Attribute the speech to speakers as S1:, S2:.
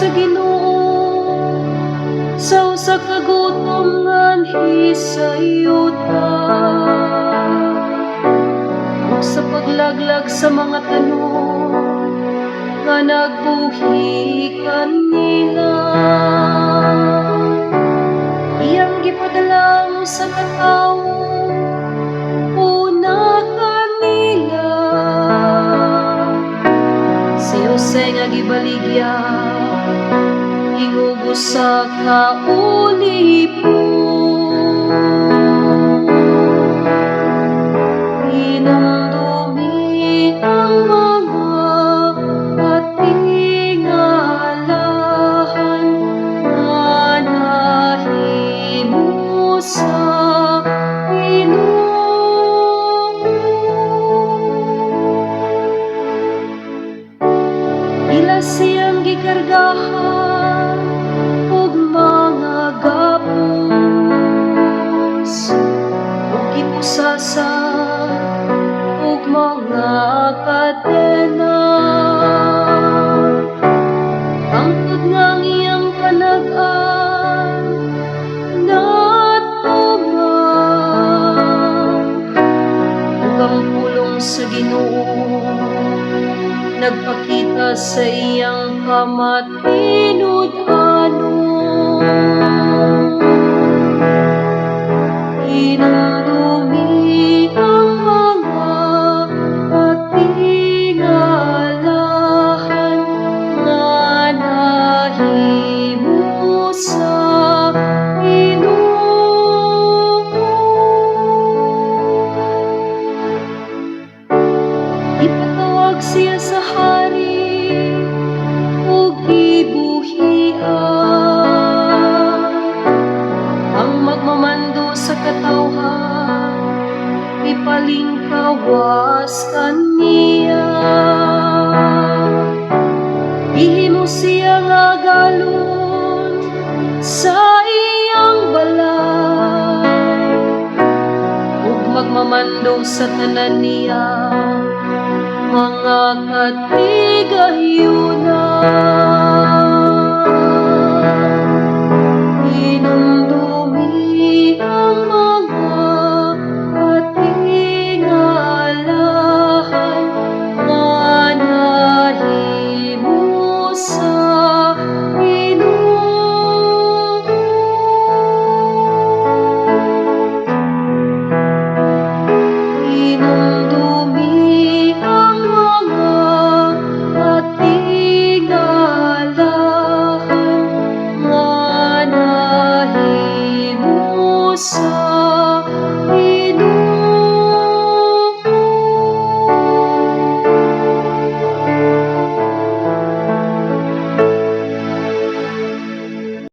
S1: sa Ginoo sa usa ka gutom nga hisayuta, ug sa paglaglag sa mga tanong nga nagbuhi kanila. Iyang gipadala sa katawo una kanila, si Jose nga gibaligya hingugo sa kaulipon. Inumdumi ang mga katingalahan nga nahimo sa Ginoo. Ila siyang gikargahan ug mga gapos, ug gipusasa ug mga kadena. Hangtod nga ang iyang panag-an natumang, ug ang pulong sa Ginoo nagpakita sa iyang kamatinud-anon. Inumdumi ang mga katingalahan nga nahimo sa Ginoo. Ipatawag siya sa hari ug gibuhian, ang magmamando sa katawhan ipalingkawas kaniya. Ihimo siya nga galon sa iyang balay, ug magmamando sa tanan niya mga katigayunan.